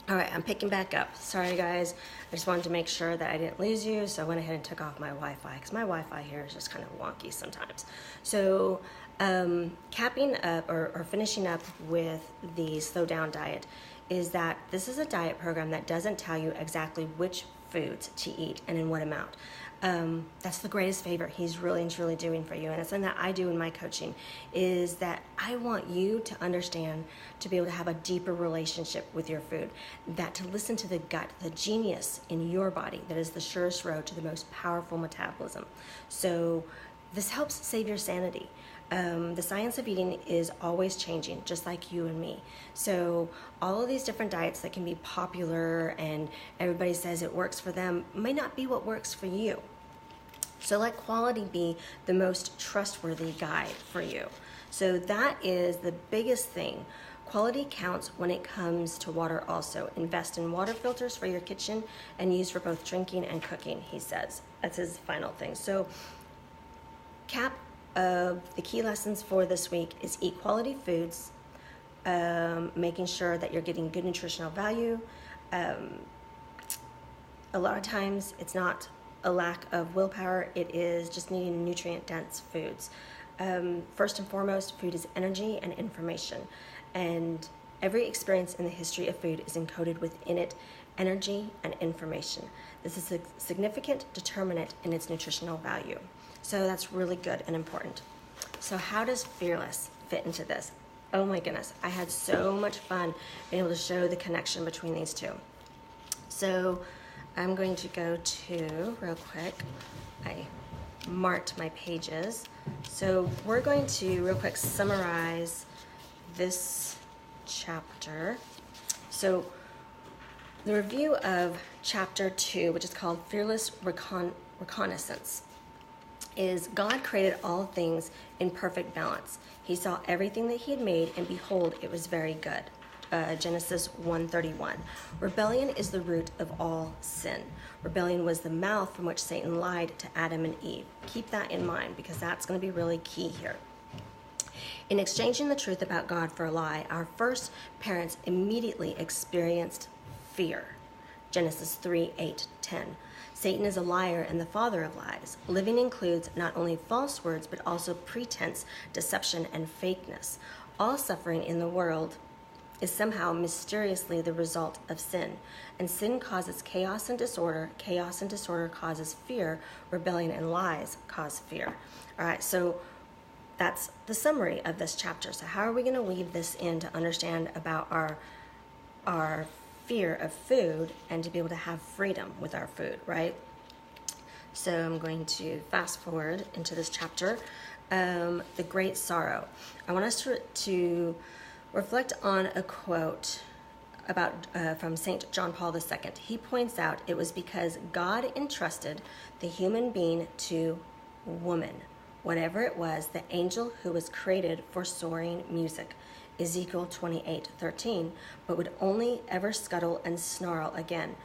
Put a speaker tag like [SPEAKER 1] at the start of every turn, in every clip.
[SPEAKER 1] All right, I'm picking back up. Sorry, guys. I just wanted to make sure that I didn't lose you, so I went ahead and took off my Wi-Fi because my Wi-Fi here is just kind of wonky sometimes. So, capping up or finishing up with the Slow Down diet is that this is a diet program that doesn't tell you exactly which foods to eat and in what amount. That's the greatest favor he's really and truly doing for you, and it's something that I do in my coaching, is that I want you to understand, to be able to have a deeper relationship with your food, that to listen to the gut, the genius in your body that is the surest road to the most powerful metabolism. So this helps save your sanity. The science of eating is always changing, just like you and me. So all of these different diets that can be popular and everybody says it works for them may not be what works for you. So let quality be the most trustworthy guide for you. So that is the biggest thing. Quality counts when it comes to water also. Invest in water filters for your kitchen and use for both drinking and cooking, he says. That's his final thing. So cap of the key lessons for this week is eat quality foods, making sure that you're getting good nutritional value. A lot of times it's not a lack of willpower, it is just needing nutrient-dense foods. First and foremost, food is energy and information, and every experience in the history of food is encoded within it, energy and information. This is a significant determinant in its nutritional value. So that's really good and important. So how does Fearless fit into this? Oh my goodness, I had so much fun being able to show the connection between these two. So I'm going to go to, real quick, I marked my pages. So we're going to real quick summarize this chapter. So the review of chapter 2, which is called Fearless Reconnaissance, is God created all things in perfect balance. He saw everything that he had made, and behold, it was very good. Genesis 1:31. Rebellion is the root of all sin. Rebellion was the mouth from which Satan lied to Adam and Eve. Keep that in mind, because that's going to be really key here. In exchanging the truth about God for a lie, our first parents immediately experienced fear. Genesis 3:8-10. Satan is a liar and the father of lies. Living includes not only false words, but also pretense, deception, and fakeness. All suffering in the world is somehow mysteriously the result of sin. And sin causes chaos and disorder. Chaos and disorder causes fear. Rebellion and lies cause fear. All right, so that's the summary of this chapter. So how are we going to weave this in to understand about our fear of food and to be able to have freedom with our food, right? So I'm going to fast forward into this chapter, the great sorrow. I want us to reflect on a quote about from St. John Paul II. He points out it was because God entrusted the human being to woman, whatever it was, the angel who was created for soaring music, Ezekiel 28:13, but would only ever scuttle and snarl again,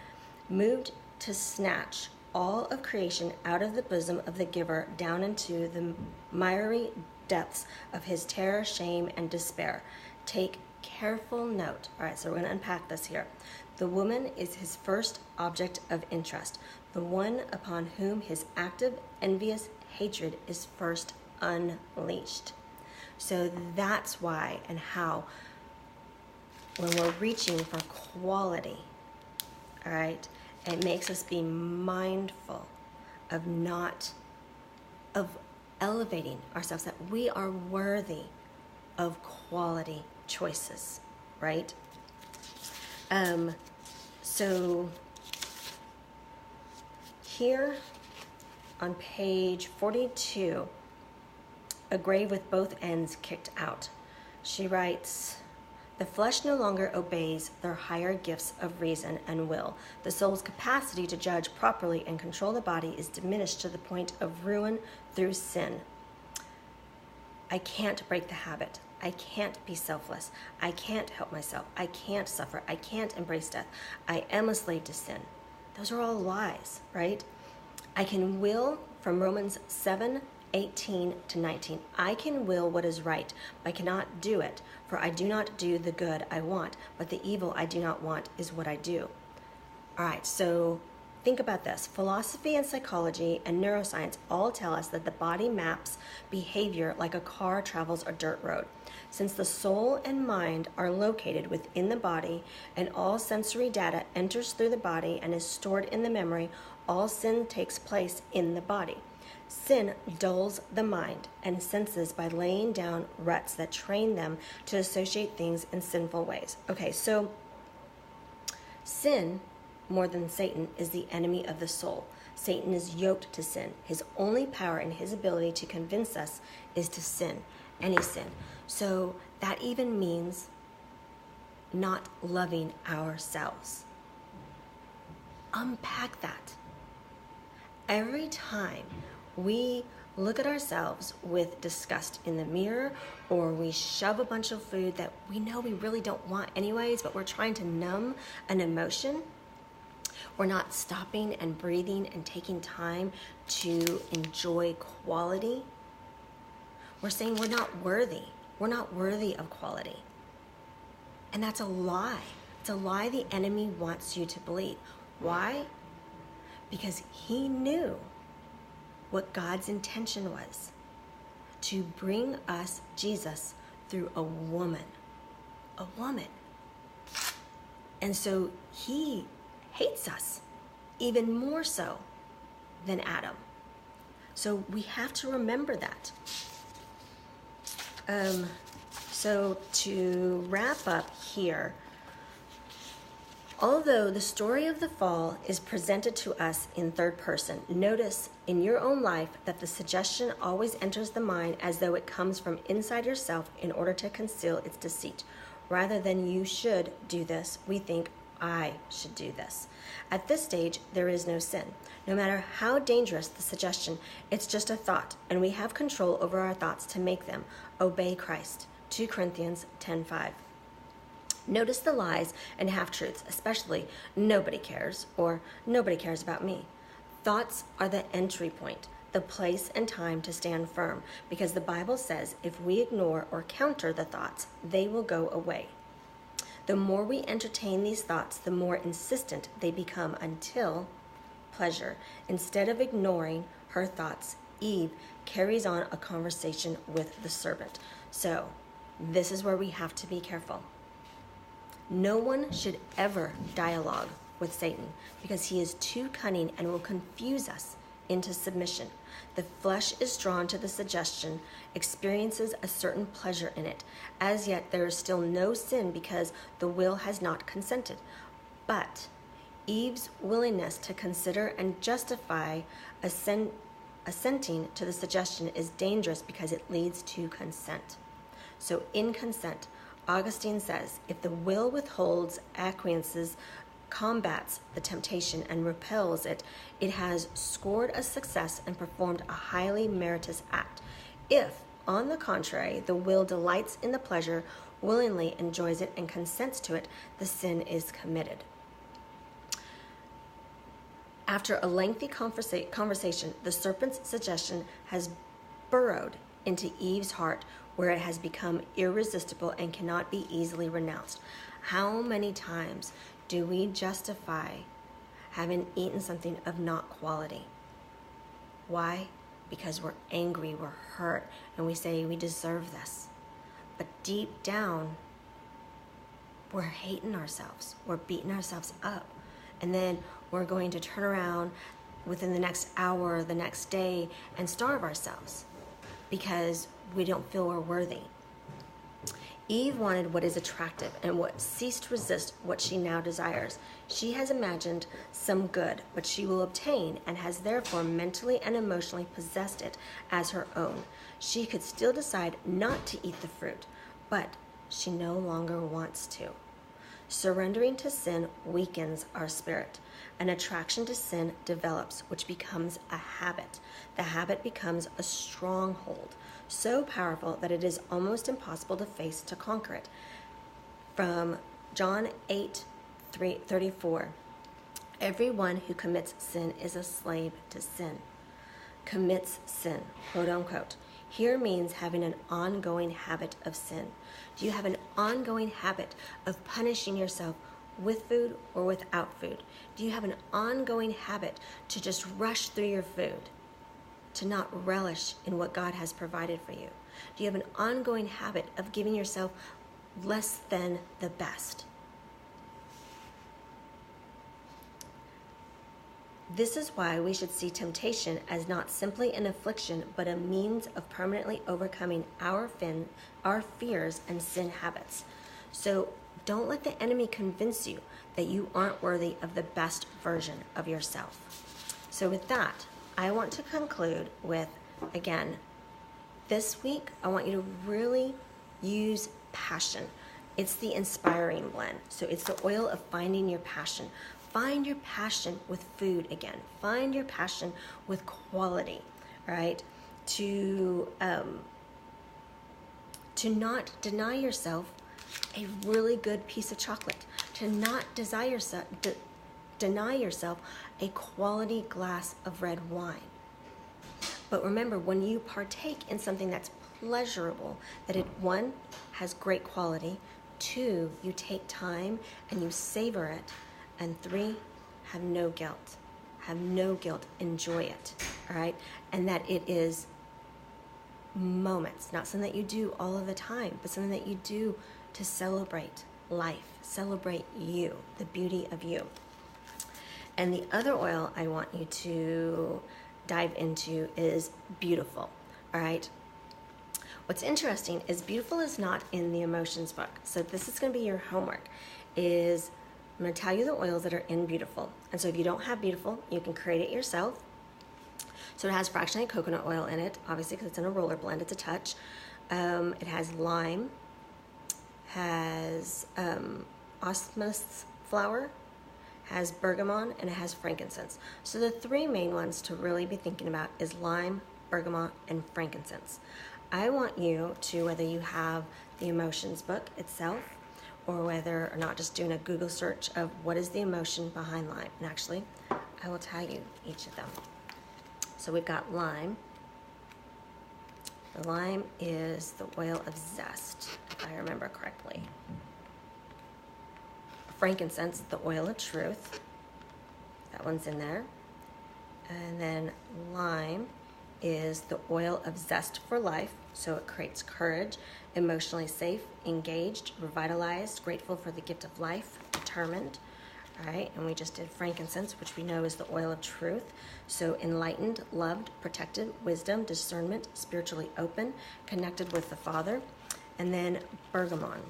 [SPEAKER 1] moved to snatch all of creation out of the bosom of the giver down into the miry depths of his terror, shame, and despair. Take careful note. All right, so we're going to unpack this here. The woman is his first object of interest, the one upon whom his active, envious hatred is first unleashed. So that's why and how, when we're reaching for quality, all right, it makes us be mindful of elevating ourselves, that we are worthy of quality choices, right? So here on page 42, A Grave with Both Ends Kicked Out, she writes, the flesh no longer obeys their higher gifts of reason and will. The soul's capacity to judge properly and control the body is diminished to the point of ruin through sin. I can't break the habit. I can't be selfless. I can't help myself. I can't suffer. I can't embrace death. I am a slave to sin. Those are all lies, right? I can will, from Romans 7, 18 to 19. I can will what is right, but I cannot do it, for I do not do the good I want, but the evil I do not want is what I do. All right, so think about this. Philosophy and psychology and neuroscience all tell us that the body maps behavior like a car travels a dirt road. Since the soul and mind are located within the body and all sensory data enters through the body and is stored in the memory, all sin takes place in the body. Sin dulls the mind and senses by laying down ruts that train them to associate things in sinful ways. Okay, so sin, more than Satan, is the enemy of the soul. Satan is yoked to sin. His only power and his ability to convince us is to sin, any sin. So that even means not loving ourselves. Unpack that. Every time we look at ourselves with disgust in the mirror, or we shove a bunch of food that we know we really don't want anyways, but we're trying to numb an emotion, we're not stopping and breathing and taking time to enjoy quality. We're saying we're not worthy. We're not worthy of quality. And that's a lie. It's a lie the enemy wants you to believe. Why? Because he knew what God's intention was, to bring us Jesus through a woman. A woman. And so he hates us even more so than Adam. So we have to remember that. So to wrap up here, although the story of the fall is presented to us in third person, notice in your own life that the suggestion always enters the mind as though it comes from inside yourself in order to conceal its deceit. Rather than you should do this, we think I should do this. At this stage, there is no sin. No matter how dangerous the suggestion, it's just a thought, and we have control over our thoughts to make them obey Christ. 2 Corinthians 10:5. Notice the lies and half-truths, especially nobody cares or nobody cares about me. Thoughts are the entry point, the place and time to stand firm, because the Bible says if we ignore or counter the thoughts, they will go away. The more we entertain these thoughts, the more insistent they become until pleasure. Instead of ignoring her thoughts, Eve carries on a conversation with the serpent. So this is where we have to be careful. No one should ever dialogue with Satan because he is too cunning and will confuse us into submission. The flesh is drawn to the suggestion, experiences a certain pleasure in it. As yet, there is still no sin because the will has not consented. But Eve's willingness to consider and justify assenting to the suggestion is dangerous because it leads to consent. So in consent, Augustine says, if the will withholds, acquiesces, combats the temptation, and repels it, it has scored a success and performed a highly meritorious act. If, on the contrary, the will delights in the pleasure, willingly enjoys it, and consents to it, the sin is committed. After a lengthy conversation, the serpent's suggestion has burrowed into Eve's heart, where it has become irresistible and cannot be easily renounced. How many times do we justify having eaten something of not quality? Why? Because we're angry, we're hurt, and we say we deserve this. But deep down, we're hating ourselves. We're beating ourselves up. And then we're going to turn around within the next hour, the next day, and starve ourselves because we don't feel we're worthy. Eve wanted what is attractive and what ceased to resist what she now desires. She has imagined some good, but she will obtain and has therefore mentally and emotionally possessed it as her own. She could still decide not to eat the fruit, but she no longer wants to. Surrendering to sin weakens our spirit. An attraction to sin develops, which becomes a habit. The habit becomes a stronghold, so powerful that it is almost impossible to face to conquer it. From John 8:34, everyone who commits sin is a slave to sin. commits sin, quote unquote. Here means having an ongoing habit of sin. Do you have an ongoing habit of punishing yourself with food or without food? Do you have an ongoing habit to just rush through your food, to not relish in what God has provided for you? Do you have an ongoing habit of giving yourself less than the best? This is why we should see temptation as not simply an affliction, but a means of permanently overcoming our fears and sin habits. So don't let the enemy convince you that you aren't worthy of the best version of yourself. So with that, I want to conclude with, again, this week, I want you to really use passion. It's the inspiring blend. So it's the oil of finding your passion. Find your passion with food again. Find your passion with quality, right? To not deny yourself a really good piece of chocolate. To not deny yourself a quality glass of red wine. But remember, when you partake in something that's pleasurable, that it, one, has great quality, two, you take time and you savor it, and three, have no guilt. Have no guilt. Enjoy it, all right? And that it is moments, not something that you do all of the time, but something that you do to celebrate life, celebrate you, the beauty of you. And the other oil I want you to dive into is beautiful, all right? What's interesting is beautiful is not in the emotions book. So this is going to be your homework, is I'm going to tell you the oils that are in beautiful. And so if you don't have beautiful, you can create it yourself. So it has fractionated coconut oil in it, obviously because it's in a roller blend, it's a touch. It has lime, has osmus flower, has bergamot, and it has frankincense. So the three main ones to really be thinking about is lime, bergamot, and frankincense. I want you to, whether you have the emotions book itself, or whether or not just doing a Google search of what is the emotion behind lime. And actually, I will tell you each of them. So we've got lime. The lime is the oil of zest, if I remember correctly. Frankincense, the oil of truth. That one's in there. And then lime is the oil of zest for life. So it creates courage, emotionally safe, engaged, revitalized, grateful for the gift of life, determined. All right, and we just did frankincense, which we know is the oil of truth. So enlightened, loved, protected, wisdom, discernment, spiritually open, connected with the Father. And then bergamot.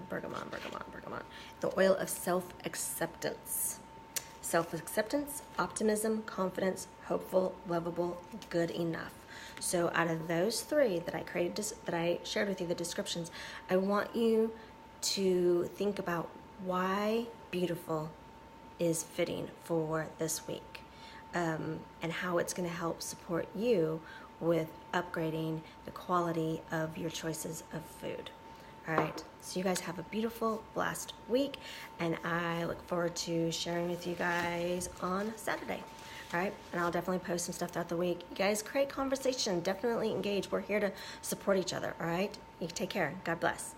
[SPEAKER 1] Bergamot. The oil of self-acceptance. Self-acceptance, optimism, confidence, hopeful, lovable, good enough. So out of those three that I created, that I shared with you the descriptions, I want you to think about why beautiful is fitting for this week, and how it's going to help support you with upgrading the quality of your choices of food. All right, so you guys have a beautiful, blessed week, and I look forward to sharing with you guys on Saturday. All right, and I'll definitely post some stuff throughout the week. You guys, create conversation, definitely engage. We're here to support each other, all right? You take care. God bless.